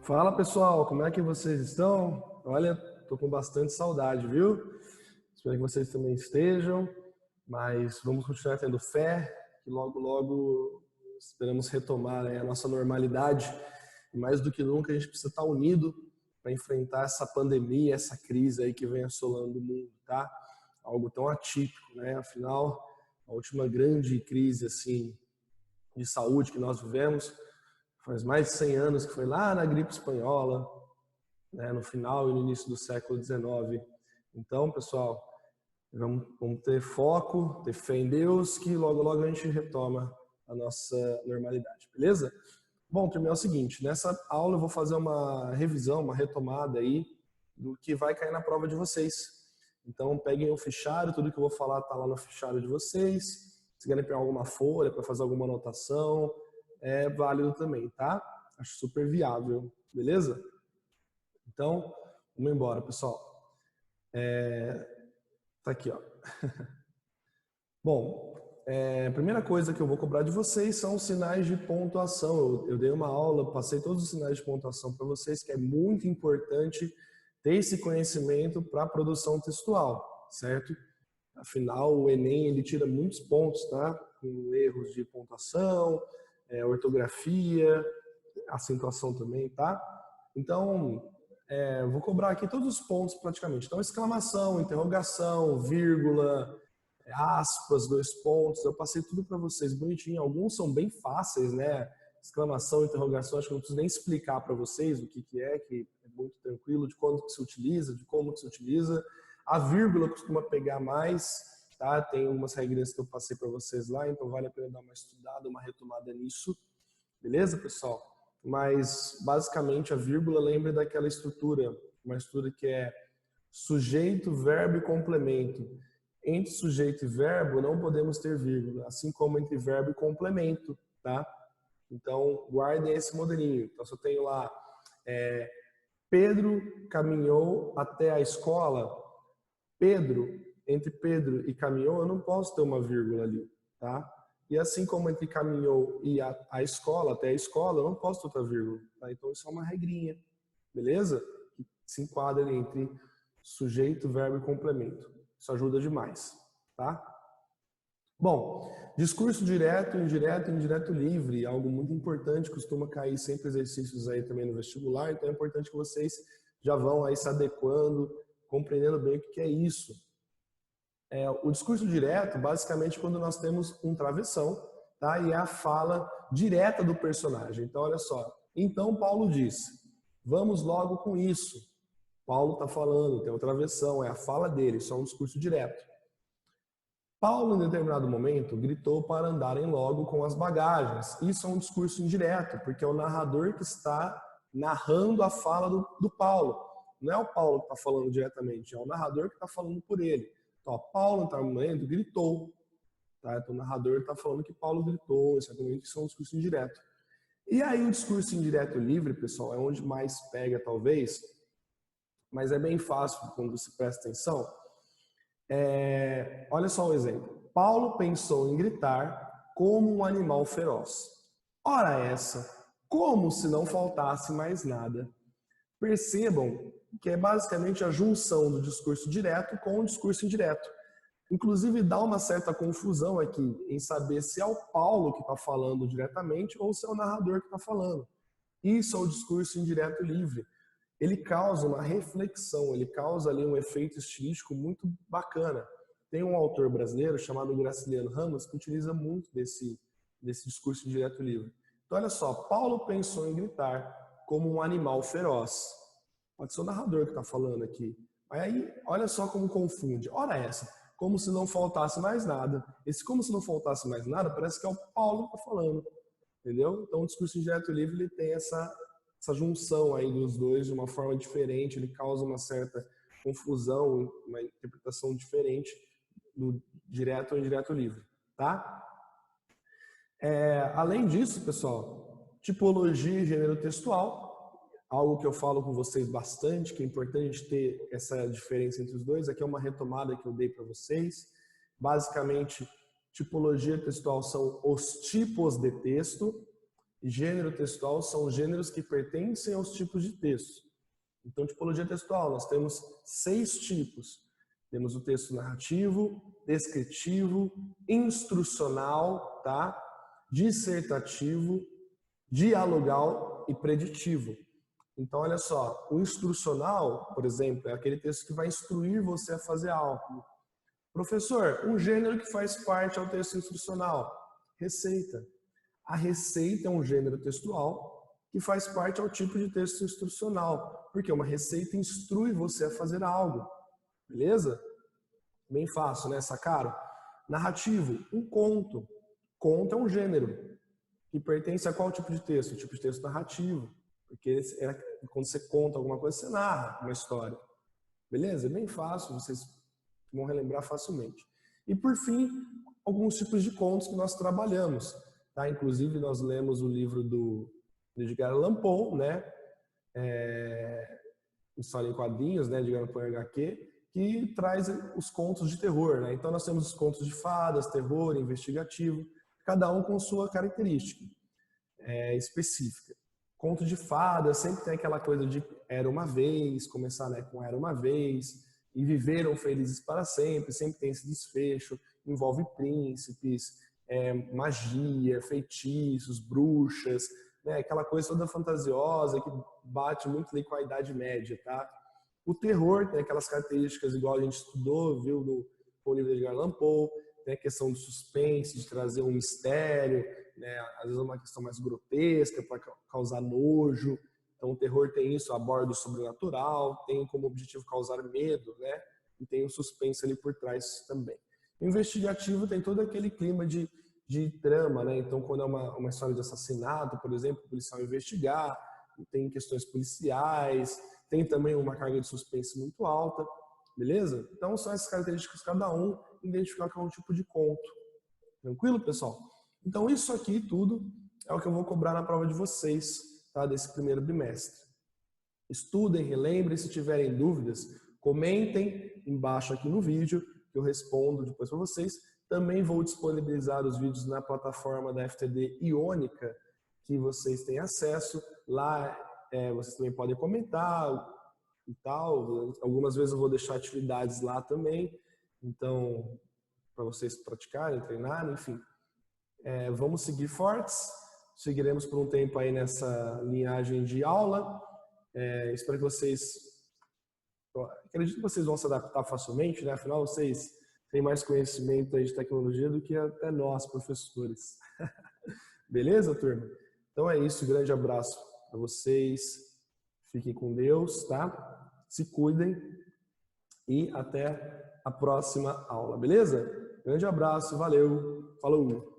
Fala pessoal, como é que vocês estão? Olha, tô com bastante saudade, viu? Espero que vocês também estejam, mas vamos continuar tendo fé, que logo, logo esperamos retomar, né, a nossa normalidade. E mais do que nunca a gente precisa estar unido para enfrentar essa pandemia, essa crise aí que vem assolando o mundo, tá? Algo tão atípico, né? Afinal, a última grande crise assim de saúde que nós vivemos faz mais de 100 anos, que foi lá na gripe espanhola, né, no final e no início do século XIX. Então, pessoal, vamos ter foco, ter fé em Deus, que logo, logo a gente retoma a nossa normalidade, beleza? Bom, turma, é o seguinte, nessa aula eu vou fazer uma revisão, uma retomada aí do que vai cair na prova de vocês. Então, peguem o fichário, tudo que eu vou falar está lá no fichário de vocês. Se quiserem pegar alguma folha para fazer alguma anotação, é válido também, tá? Acho super viável, beleza? Então, vamos embora, pessoal. Tá aqui, ó. Bom, a primeira coisa que eu vou cobrar de vocês são os sinais de pontuação. Eu dei uma aula, passei todos os sinais de pontuação para vocês, que é muito importante ter esse conhecimento para a produção textual, certo? Afinal, o Enem ele tira muitos pontos, tá? Com erros de pontuação, ortografia, acentuação também, tá? Então, vou cobrar aqui todos os pontos praticamente. Então, exclamação, interrogação, vírgula, aspas, dois pontos, eu passei tudo para vocês bonitinho. Alguns são bem fáceis, né? Exclamação, interrogação, acho que não preciso nem explicar para vocês o que é muito tranquilo, de quando que se utiliza, de como que se utiliza. A vírgula costuma pegar mais, tá? Tem algumas regras que eu passei para vocês lá, então vale a pena dar uma estudada, uma retomada nisso. Beleza, pessoal? Mas, basicamente, a vírgula lembra daquela estrutura, uma estrutura que é sujeito, verbo e complemento. Entre sujeito e verbo não podemos ter vírgula, assim como entre verbo e complemento, tá? Então, guardem esse modelinho. Então, se eu tenho lá, Pedro caminhou até a escola, Pedro, entre Pedro e caminhou, eu não posso ter uma vírgula ali, tá? E assim como entre caminhou e a escola, até a escola, eu não posso ter outra vírgula, tá? Então, isso é uma regrinha, beleza? Que se enquadra ali entre sujeito, verbo e complemento. Isso ajuda demais, tá? Bom, discurso direto, indireto, indireto livre, algo muito importante, costuma cair sempre exercícios aí também no vestibular, então é importante que vocês já vão aí se adequando, compreendendo bem o que é isso. O discurso direto, basicamente, quando nós temos um travessão, tá? E é a fala direta do personagem. Então, olha só. Então, Paulo disse, vamos logo com isso. Paulo está falando, tem um travessão, é a fala dele, isso é um discurso direto. Paulo, em determinado momento, gritou para andarem logo com as bagagens. Isso é um discurso indireto, porque é o narrador que está narrando a fala do Paulo. Não é o Paulo que está falando diretamente, é o narrador que está falando por ele. Então, Paulo, em determinado momento, gritou. Tá? Então, o narrador está falando que Paulo gritou, exatamente, isso é um discurso indireto. E aí, o discurso indireto livre, pessoal, é onde mais pega, talvez, mas é bem fácil quando você presta atenção. Olha só o exemplo. Paulo pensou em gritar como um animal feroz. Ora essa, como se não faltasse mais nada. Percebam que é basicamente a junção do discurso direto com o discurso indireto. Inclusive dá uma certa confusão aqui em saber se é o Paulo que está falando diretamente ou se é o narrador que está falando. Isso é o discurso indireto livre. Ele causa uma reflexão, ele causa ali um efeito estilístico muito bacana. Tem um autor brasileiro chamado Graciliano Ramos que utiliza muito desse discurso indireto livre. Então, olha só, Paulo pensou em gritar como um animal feroz. Pode ser o narrador que está falando aqui. Mas aí, olha só como confunde. Ora essa, como se não faltasse mais nada. Esse como se não faltasse mais nada parece que é o Paulo que está falando. Entendeu? Então, o discurso indireto livre ele tem essa junção aí dos dois de uma forma diferente, ele causa uma certa confusão, uma interpretação diferente do direto ou indireto livre, tá? Além disso, pessoal, tipologia e gênero textual, algo que eu falo com vocês bastante, que é importante ter essa diferença entre os dois, aqui é uma retomada que eu dei para vocês. Basicamente, tipologia textual são os tipos de texto, Gênero textual são gêneros que pertencem aos tipos de texto. Então, tipologia textual, nós temos 6 tipos. Temos o texto narrativo, descritivo, instrucional, tá? Dissertativo, dialogal e preditivo. Então, olha só, o instrucional, por exemplo, é aquele texto que vai instruir você a fazer algo. Professor, um gênero que faz parte ao texto instrucional, receita. A receita é um gênero textual que faz parte ao tipo de texto instrucional, porque uma receita instrui você a fazer algo, beleza? Bem fácil, né? Sacaram? Narrativo, um conto. Conto é um gênero que pertence a qual tipo de texto? O tipo de texto narrativo, porque quando você conta alguma coisa, você narra uma história, beleza? É bem fácil, vocês vão relembrar facilmente. E por fim, alguns tipos de contos que nós trabalhamos, tá? Inclusive nós lemos o livro do Edgar Allan Poe, né? História em quadrinhos, né? Edgar Allan Poe HQ, que traz os contos de terror, né? Então nós temos os contos de fadas, terror, investigativo, cada um com sua característica específica. Conto de fadas sempre tem aquela coisa de era uma vez, começar, né, com era uma vez, e viveram felizes para sempre tem esse desfecho, envolve príncipes, magia, feitiços, bruxas, né, aquela coisa toda fantasiosa que bate muito ali com a Idade Média, tá? O terror tem aquelas características igual a gente estudou, viu, no livro de Edgar Allan Poe, tem a questão do suspense, de trazer um mistério, né, às vezes uma questão mais grotesca para causar nojo. Então o terror tem isso, aborda o sobrenatural, tem como objetivo causar medo, né? E tem o suspense ali por trás também. O investigativo tem todo aquele clima de trama, né? Então quando é uma história de assassinato, por exemplo, o policial investigar, tem questões policiais, tem também uma carga de suspense muito alta, beleza? Então são essas características cada um, identificar qual é um tipo de conto. Tranquilo, pessoal? Então isso aqui tudo é o que eu vou cobrar na prova de vocês, tá? Desse primeiro bimestre. Estudem, relembrem, se tiverem dúvidas, comentem embaixo aqui no vídeo, que eu respondo depois para vocês. Também vou disponibilizar os vídeos na plataforma da FTD Iônica, que vocês têm acesso. Lá vocês também podem comentar e tal. Algumas vezes eu vou deixar atividades lá também. Então, para vocês praticarem, treinarem, enfim. Vamos seguir fortes. Seguiremos por um tempo aí nessa linhagem de aula. Espero que vocês... Acredito que vocês vão se adaptar facilmente, né? Afinal, vocês têm mais conhecimento aí de tecnologia do que até nós, professores. Beleza, turma? Então é isso. Grande abraço para vocês. Fiquem com Deus, tá? Se cuidem e até a próxima aula, beleza? Grande abraço, valeu, falou!